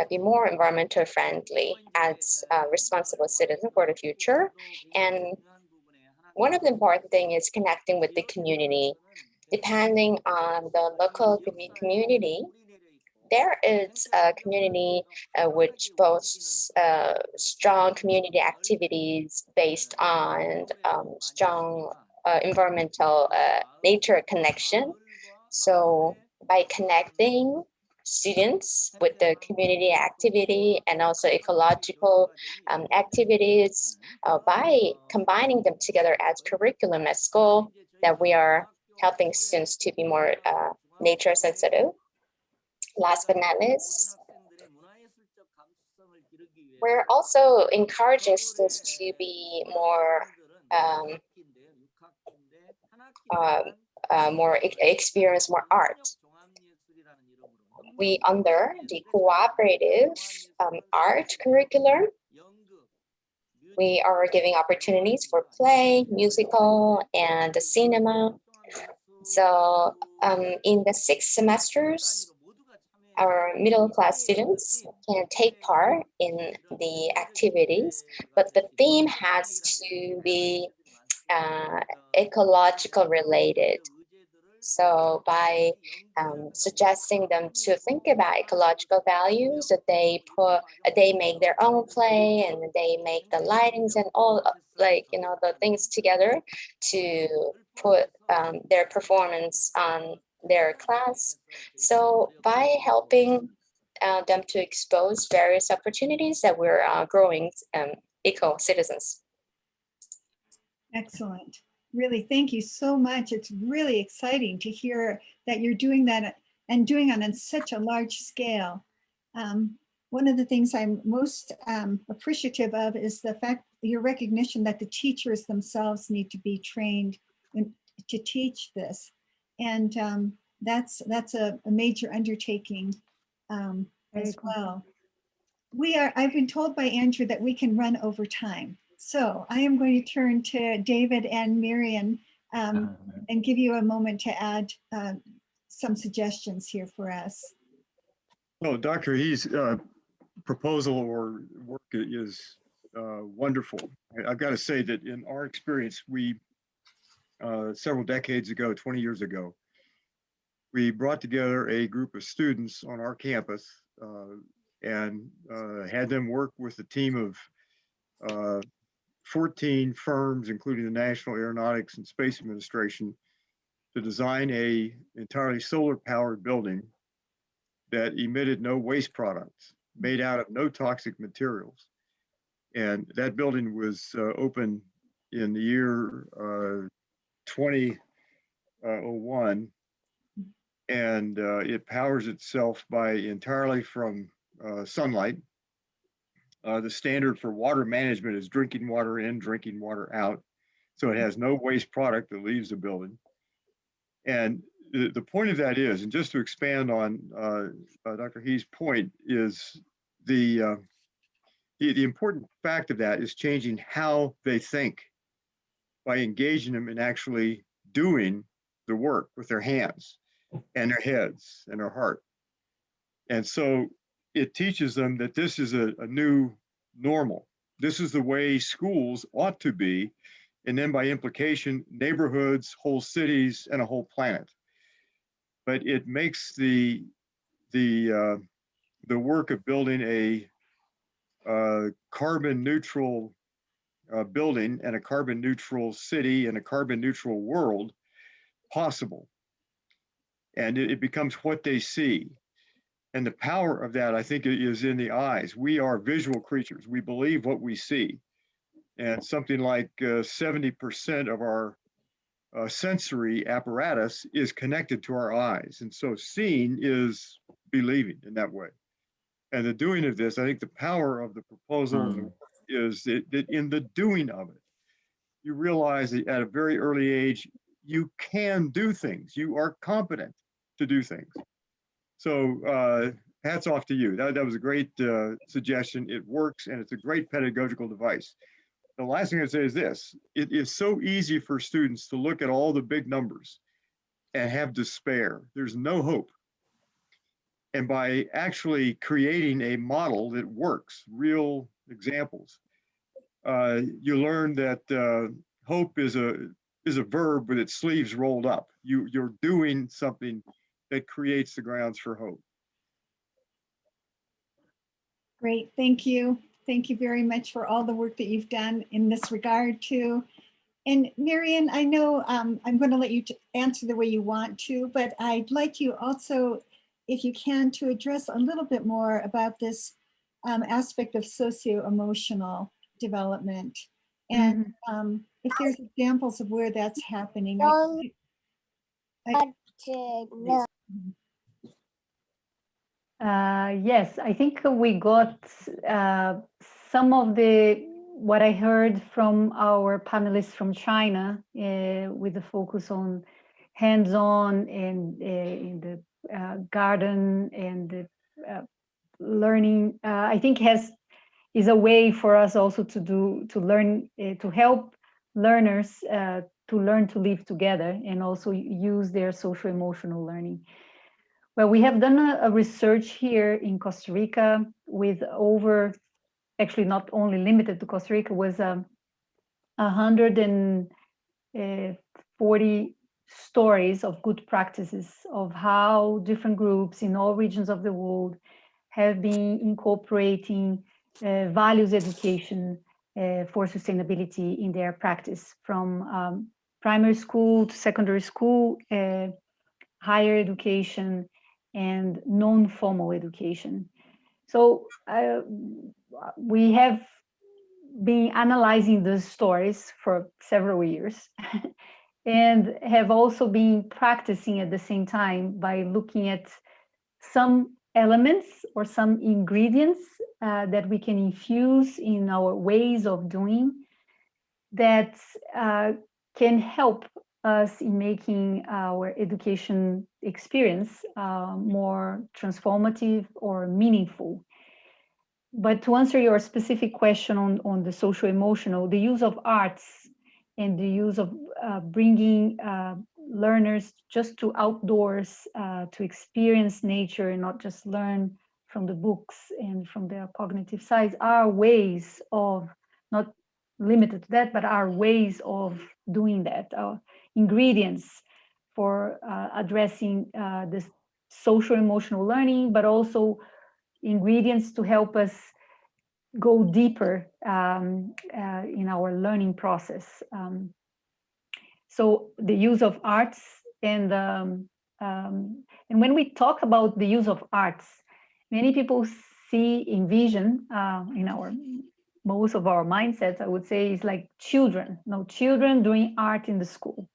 be more environmental friendly as a responsible citizen for the future. And one of the important things is connecting with the community. Depending on the local community, there is a community which boasts strong community activities based on strong environmental nature connection. So by connecting students with the community activity and also ecological activities, by combining them together as curriculum at school, that we are helping students to be more nature sensitive. Last but not least, we're also encouraging students to be more experience more art. we under the cooperative art curriculum, we are giving opportunities for play, musical, and the cinema. So in the 6 semesters, our middle class students can take part in the activities, but the theme has to be ecological related. So by suggesting them to think about ecological values, that they make their own play and they make the lightings and all, like, you know, the things together to put their performance on their class. So by helping them to expose various opportunities, that we're growing eco-citizens. Excellent. Really, thank you so much. It's really exciting to hear that you're doing that and doing it on such a large scale. One of the things I'm most appreciative of is the fact, your recognition that the teachers themselves need to be trained to teach this. And that's a major undertaking as well. I've been told by Andrew that we can run over time. So I am going to turn to David and Mirian and give you a moment to add some suggestions here for us. Well, Dr. Hee's proposal or work is wonderful. I've got to say that in our experience, we several decades ago, 20 years ago, we brought together a group of students on our campus and had them work with a team of 14 firms, including the National Aeronautics and Space Administration, to design a entirely solar powered building that emitted no waste products, made out of no toxic materials. And that building was open in the year 2001. And it powers itself entirely from sunlight. The standard for water management is drinking water in, drinking water out. So it has no waste product that leaves the building. And the point of that is, and just to expand on Dr. Hee's point, is the important fact of that is changing how they think by engaging them in actually doing the work with their hands and their heads and their heart. And so it teaches them that this is a new normal. This is the way schools ought to be. And then by implication, neighborhoods, whole cities, and a whole planet. But it makes the work of building a carbon neutral building and a carbon neutral city and a carbon neutral world possible. And it becomes what they see. And the power of that, I think, is in the eyes. We are visual creatures. We believe what we see. And something like 70% of our sensory apparatus is connected to our eyes. And so seeing is believing in that way. And the doing of this, I think the power of the proposal is that in the doing of it, you realize that at a very early age, you can do things. You are competent to do things. So hats off to you. That was a great suggestion. It works, and it's a great pedagogical device. The last thing I'd say is this: it is so easy for students to look at all the big numbers and have despair. There's no hope. And by actually creating a model that works, real examples, you learn that hope is a verb with its sleeves rolled up. You're doing something that creates the grounds for hope. Great, thank you. Thank you very much for all the work that you've done in this regard too. And Mirian, I know I'm going to let you answer the way you want to, but I'd like you also, if you can, to address a little bit more about this aspect of socio-emotional development. And if there's examples of where that's happening. Yes, I think we got some of what I heard from our panelists from China with the focus on hands-on and in the garden and learning, I think is a way for us also to learn, to help learners to learn to live together and also use their social emotional learning. Well, we have done a research here in Costa Rica with actually not only limited to Costa Rica, was 140 stories of good practices of how different groups in all regions of the world have been incorporating values education for sustainability in their practice, from primary school to secondary school, higher education, and non-formal education. So we have been analyzing these stories for several years and have also been practicing at the same time by looking at some elements or some ingredients that we can infuse in our ways of doing that can help us in making our education experience more transformative or meaningful. But to answer your specific question on the social emotional, the use of arts and the use of bringing learners just to outdoors to experience nature and not just learn from the books and from their cognitive sides are ways of, not limited to that, but are ways of doing that, ingredients for addressing this social emotional learning, but also ingredients to help us go deeper in our learning process. So the use of arts and when we talk about the use of arts, many people envision in most of our mindsets, I would say, is like children doing art in the school.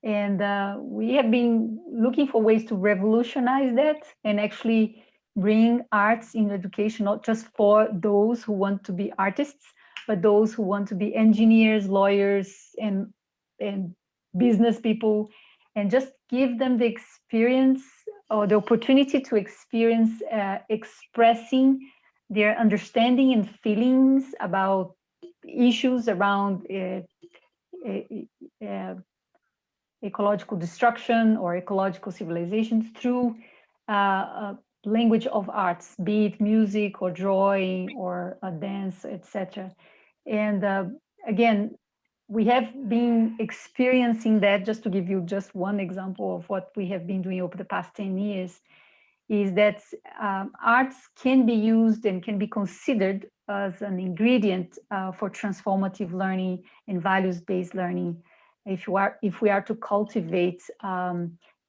And we have been looking for ways to revolutionize that and actually bring arts in education, not just for those who want to be artists, but those who want to be engineers, lawyers, and business people, and just give them the experience or the opportunity to experience expressing their understanding and feelings about issues around ecological destruction or ecological civilizations through language of arts, be it music or drawing or dance, etc. And again, we have been experiencing that. Just to give you just one example of what we have been doing over the past 10 years, is that arts can be used and can be considered as an ingredient for transformative learning and values-based learning. If we are to cultivate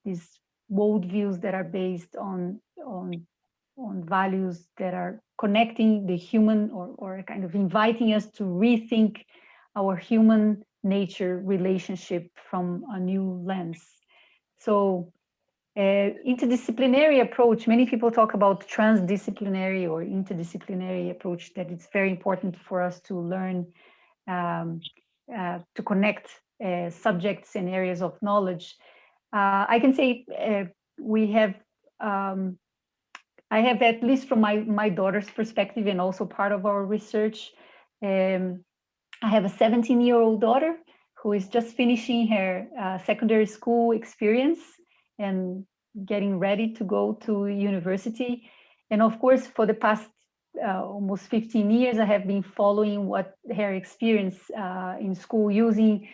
these worldviews that are based on values that are connecting the human or kind of inviting us to rethink our human nature relationship from a new lens. So interdisciplinary approach, many people talk about transdisciplinary or interdisciplinary approach, that it's very important for us to learn to connect subjects and areas of knowledge. I can say we have, I have, at least from my daughter's perspective and also part of our research, I have a 17-year-old daughter who is just finishing her secondary school experience and getting ready to go to university. And of course, for the past almost 15 years, I have been following what her experience in school, using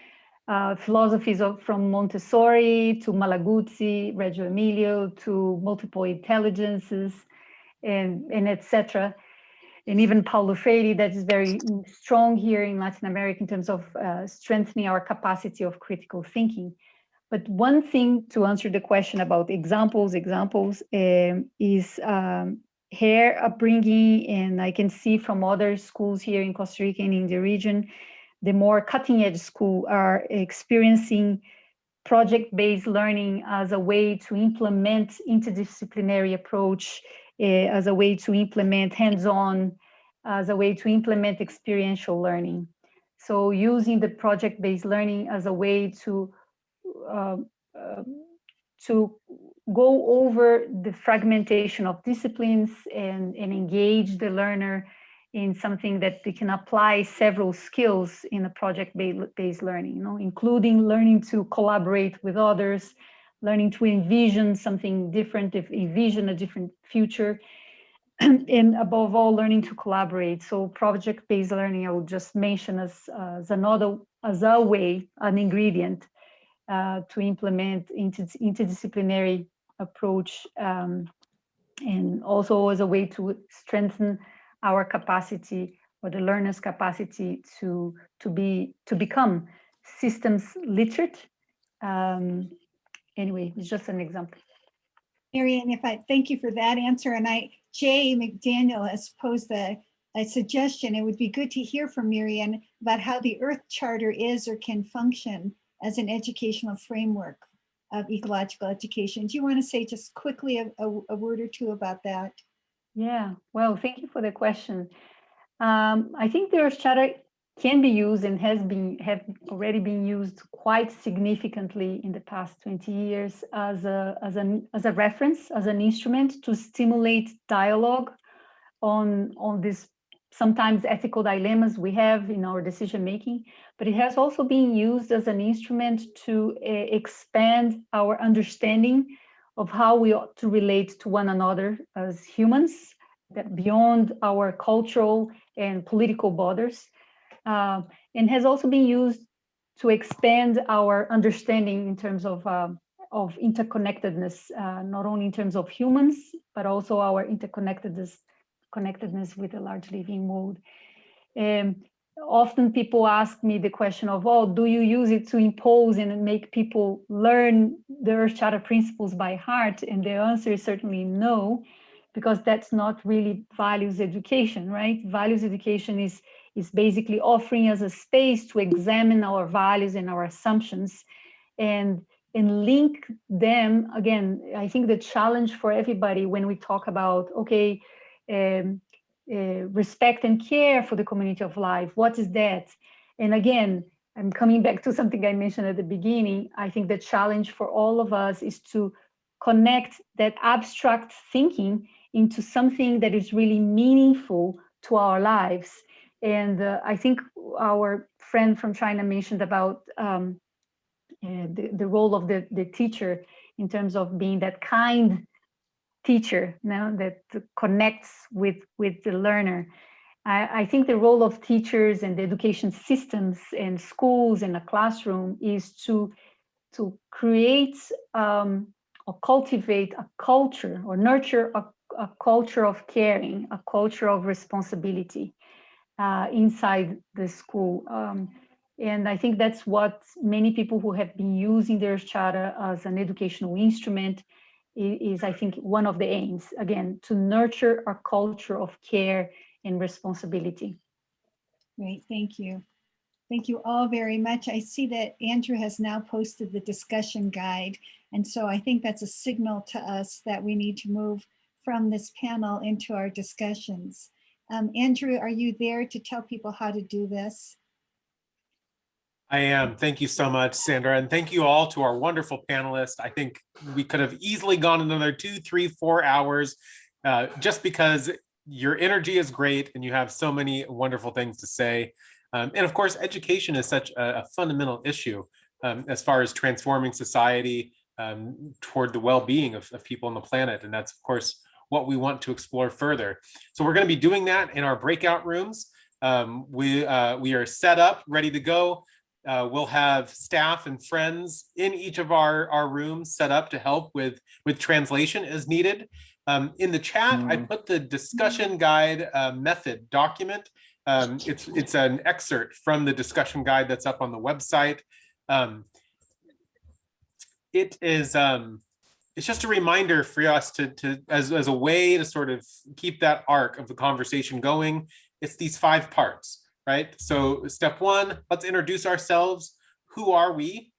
philosophies from Montessori to Malaguzzi, Reggio Emilio, to multiple intelligences, and etc. And even Paulo Freire, that is very strong here in Latin America in terms of strengthening our capacity of critical thinking. But one thing to answer the question about examples is her upbringing, and I can see from other schools here in Costa Rica and in the region, the more cutting edge schools are experiencing project-based learning as a way to implement interdisciplinary approach, as a way to implement hands-on, as a way to implement experiential learning. So using the project-based learning as a way to go over the fragmentation of disciplines and engage the learner in something that they can apply several skills in a project-based learning, including learning to collaborate with others, learning to envision something different, envision a different future, and above all, learning to collaborate. So project-based learning, I would just mention as a way, an ingredient to implement interdisciplinary approach, and also as a way to strengthen our capacity, or the learner's capacity to become systems literate. Anyway, it's just an example. Mirian, thank you for that answer. And Jay McDaniel has posed a suggestion. It would be good to hear from Mirian about how the Earth Charter is or can function as an educational framework of ecological education. Do you want to say just quickly a word or two about that? Yeah, well, thank you for the question. I think the Earth Charter can be used and have already been used quite significantly in the past 20 years as a reference, as an instrument to stimulate dialogue on these sometimes ethical dilemmas we have in our decision making, but it has also been used as an instrument to expand our understanding of how we ought to relate to one another as humans, that beyond our cultural and political borders, and has also been used to expand our understanding in terms of interconnectedness, not only in terms of humans, but also our interconnectedness with a large living world. Often people ask me the question of, oh, do you use it to impose and make people learn the Earth Charter principles by heart? And the answer is certainly no, because that's not really values education, right? Values education is basically offering us a space to examine our values and our assumptions and link them. Again, I think the challenge for everybody when we talk about, okay, respect and care for the community of life, what is that? And again, I'm coming back to something I mentioned at the beginning. I think the challenge for all of us is to connect that abstract thinking into something that is really meaningful to our lives. And I think our friend from China mentioned about the role of the teacher in terms of being that kind teacher that connects with the learner. I think the role of teachers and the education systems and schools and a classroom is to create or cultivate a culture or nurture a culture of caring, a culture of responsibility inside the school. And I think that's what many people who have been using the Earth Charter as an educational instrument is, I think, one of the aims, again, to nurture a culture of care and responsibility. Great, thank you. Thank you all very much. I see that Andrew has now posted the discussion guide. And so I think that's a signal to us that we need to move from this panel into our discussions. Andrew, are you there to tell people how to do this? I am. Thank you so much, Sandra. And thank you all to our wonderful panelists. I think we could have easily gone another 2, 3, 4 hours just because your energy is great and you have so many wonderful things to say. And of course, education is such a fundamental issue as far as transforming society toward the well-being of people on the planet. And that's, of course, what we want to explore further. So we're going to be doing that in our breakout rooms. We are set up, ready to go. We'll have staff and friends in each of our rooms set up to help with translation as needed. In the chat, I put the discussion guide method document. It's an excerpt from the discussion guide that's up on the website. It is it's just a reminder for us to as a way to sort of keep that arc of the conversation going. It's these 5 parts, right? So step 1, let's introduce ourselves. Who are we?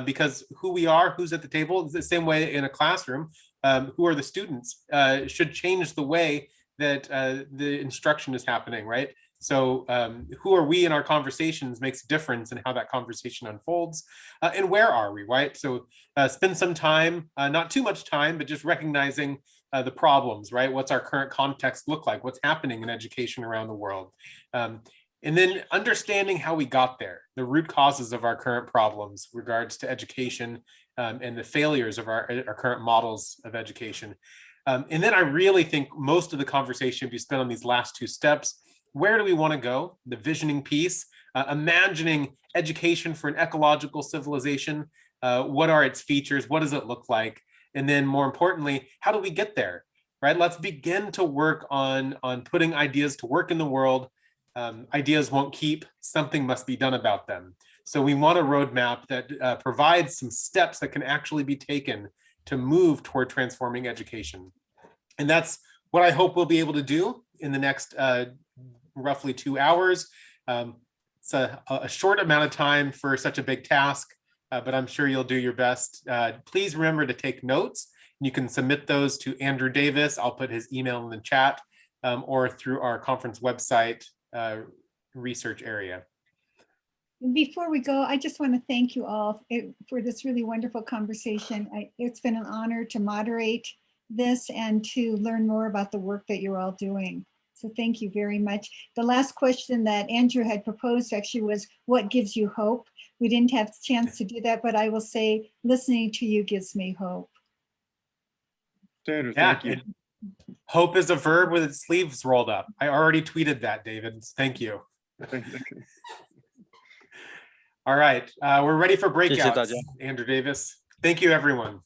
Because who we are, who's at the table, is the same way in a classroom. Who are the students should change the way that the instruction is happening, right? So who are we in our conversations makes a difference in how that conversation unfolds. And where are we, right? So spend some time, not too much time, but just recognizing the problems, right? What's our current context look like? What's happening in education around the world? And then understanding how we got there, the root causes of our current problems regards to education and the failures of our current models of education. And then I really think most of the conversation be spent on these last two steps. Where do we want to go? The visioning piece, imagining education for an ecological civilization. What are its features? What does it look like? And then more importantly, how do we get there, right? Let's begin to work on putting ideas to work in the world. Ideas won't keep, something must be done about them. So we want a roadmap that provides some steps that can actually be taken to move toward transforming education. And that's what I hope we'll be able to do in the next roughly 2 hours. It's a short amount of time for such a big task, but I'm sure you'll do your best. Please remember to take notes. You can submit those to Andrew Davis. I'll put his email in the chat, or through our conference website research area. Before we go, I just want to thank you all for this really wonderful conversation. It's been an honor to moderate this and to learn more about the work that you're all doing. So thank you very much. The last question that Andrew had proposed actually was, what gives you hope? We didn't have the chance to do that, but I will say listening to you gives me hope. Sandra, thank you. Hope is a verb with its sleeves rolled up. I already tweeted that, David. Thank you. All right, we're ready for breakouts. Andrew Davis. Thank you, everyone.